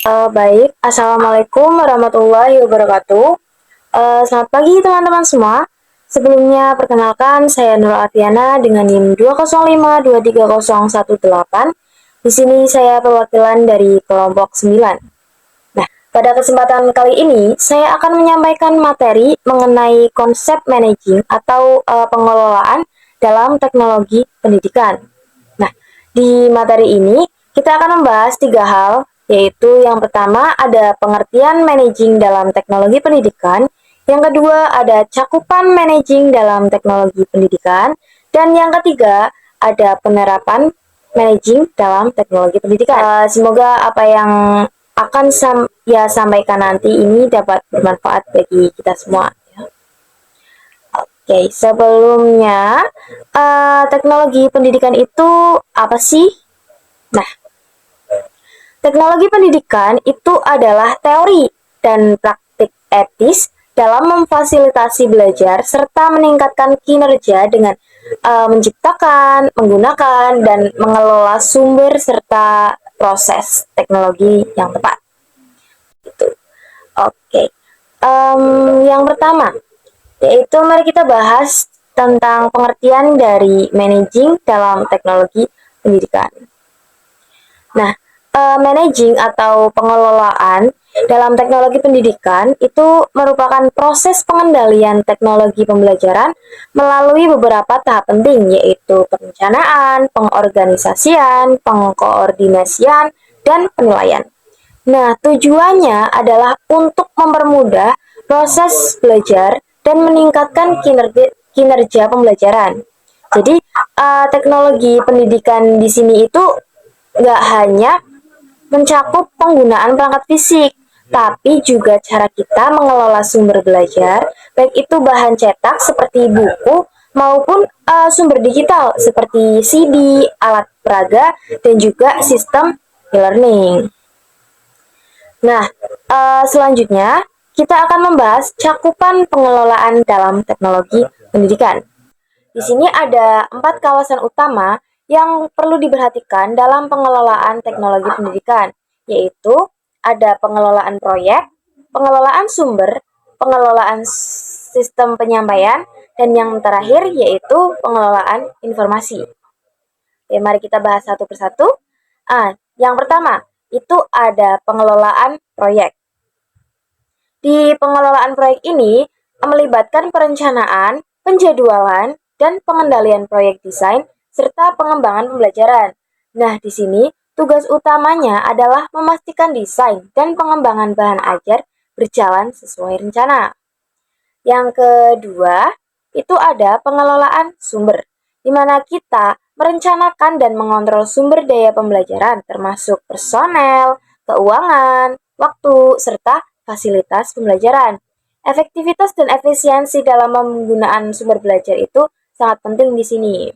Baik, Assalamualaikum warahmatullahi wabarakatuh. Selamat pagi teman-teman semua. Sebelumnya, perkenalkan saya Nur Atiana dengan NIM 205230118. Di sini saya perwakilan dari kelompok 9. Nah, pada kesempatan kali ini, saya akan menyampaikan materi mengenai konsep managing atau pengelolaan dalam teknologi pendidikan. Nah, di materi ini kita akan membahas tiga hal, yaitu yang pertama ada pengertian managing dalam teknologi pendidikan, yang kedua ada cakupan managing dalam teknologi pendidikan, dan yang ketiga ada penerapan managing dalam teknologi pendidikan. Semoga apa yang akan sampaikan nanti ini dapat bermanfaat bagi kita semua. Oke, sebelumnya teknologi pendidikan itu apa sih? Nah, teknologi pendidikan itu adalah teori dan praktik etis dalam memfasilitasi belajar serta meningkatkan kinerja dengan menciptakan, menggunakan, dan mengelola sumber serta proses teknologi yang tepat. Gitu. Oke, yang pertama yaitu mari kita bahas tentang pengertian dari managing dalam teknologi pendidikan. Nah, managing atau pengelolaan dalam teknologi pendidikan itu merupakan proses pengendalian teknologi pembelajaran melalui beberapa tahap penting, yaitu perencanaan, pengorganisasian, pengkoordinasian, dan penilaian. Nah, tujuannya adalah untuk mempermudah proses belajar dan meningkatkan kinerja pembelajaran. Jadi, teknologi pendidikan di sini itu nggak hanya mencakup penggunaan perangkat fisik, tapi juga cara kita mengelola sumber belajar, baik itu bahan cetak seperti buku maupun sumber digital seperti CD, alat peraga, dan juga sistem e-learning. Nah, selanjutnya kita akan membahas cakupan pengelolaan dalam teknologi pendidikan. Di sini ada 4 kawasan utama yang perlu diperhatikan dalam pengelolaan teknologi pendidikan, yaitu ada pengelolaan proyek, pengelolaan sumber, pengelolaan sistem penyampaian, dan yang terakhir yaitu pengelolaan informasi. Oke, mari kita bahas satu persatu. Yang pertama, itu ada pengelolaan proyek. Di pengelolaan proyek ini melibatkan perencanaan, penjadwalan, dan pengendalian proyek desain, serta pengembangan pembelajaran. Nah, di sini tugas utamanya adalah memastikan desain dan pengembangan bahan ajar berjalan sesuai rencana. Yang kedua, itu ada pengelolaan sumber, di mana kita merencanakan dan mengontrol sumber daya pembelajaran, termasuk personel, keuangan, waktu, serta fasilitas pembelajaran. Efektivitas dan efisiensi dalam penggunaan sumber belajar itu sangat penting di sini.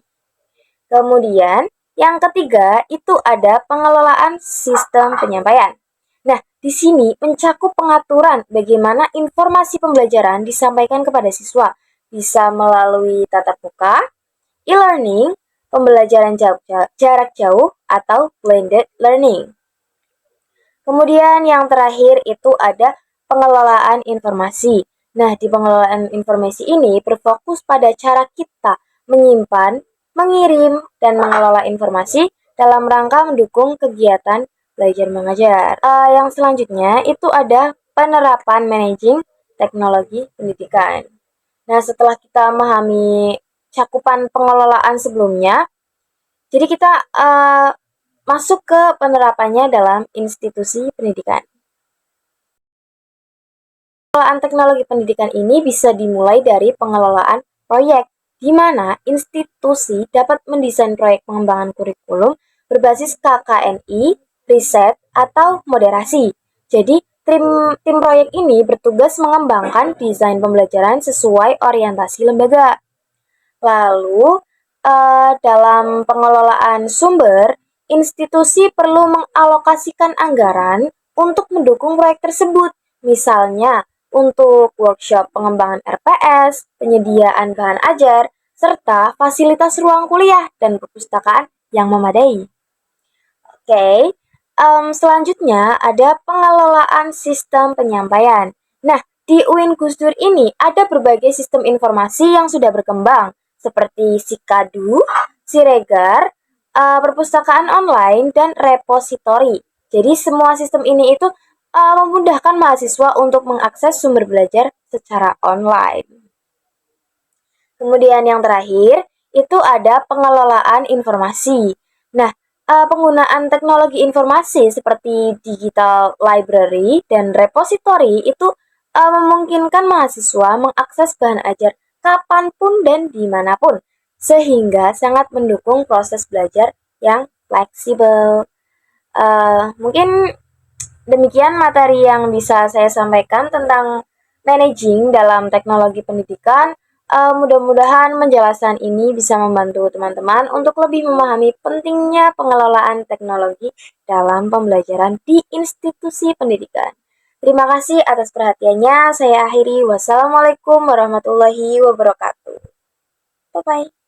Kemudian, yang ketiga itu ada pengelolaan sistem penyampaian. Nah, di sini mencakup pengaturan bagaimana informasi pembelajaran disampaikan kepada siswa, bisa melalui tatap muka, e-learning, pembelajaran jarak jauh, atau blended learning. Kemudian yang terakhir itu ada pengelolaan informasi. Nah, di pengelolaan informasi ini berfokus pada cara kita menyimpan, mengirim, dan mengelola informasi dalam rangka mendukung kegiatan belajar mengajar. Yang selanjutnya itu ada penerapan managing teknologi pendidikan. Nah, setelah kita memahami cakupan pengelolaan sebelumnya, jadi kita masuk ke penerapannya dalam institusi pendidikan. Pengelolaan teknologi pendidikan ini bisa dimulai dari pengelolaan proyek, di mana institusi dapat mendesain proyek pengembangan kurikulum berbasis KKNI, riset, atau moderasi. Jadi, tim proyek ini bertugas mengembangkan desain pembelajaran sesuai orientasi lembaga. Lalu, dalam pengelolaan sumber, institusi perlu mengalokasikan anggaran untuk mendukung proyek tersebut. Misalnya, untuk workshop pengembangan RPS, penyediaan bahan ajar, serta fasilitas ruang kuliah dan perpustakaan yang memadai. Oke, Selanjutnya ada pengelolaan sistem penyampaian. Nah, di UIN Gus Dur ini ada berbagai sistem informasi yang sudah berkembang, seperti Sikadu, Siregar, perpustakaan online, dan repositori. Jadi semua sistem ini itu memudahkan mahasiswa untuk mengakses sumber belajar secara online. Kemudian yang terakhir, itu ada pengelolaan informasi. Nah, penggunaan teknologi informasi seperti digital library dan repository itu memungkinkan mahasiswa mengakses bahan ajar kapanpun dan dimanapun, sehingga sangat mendukung proses belajar yang fleksibel. Mungkin demikian materi yang bisa saya sampaikan tentang managing dalam teknologi pendidikan. Mudah-mudahan penjelasan ini bisa membantu teman-teman untuk lebih memahami pentingnya pengelolaan teknologi dalam pembelajaran di institusi pendidikan. Terima kasih atas perhatiannya. Saya akhiri. Wassalamualaikum warahmatullahi wabarakatuh. Bye-bye.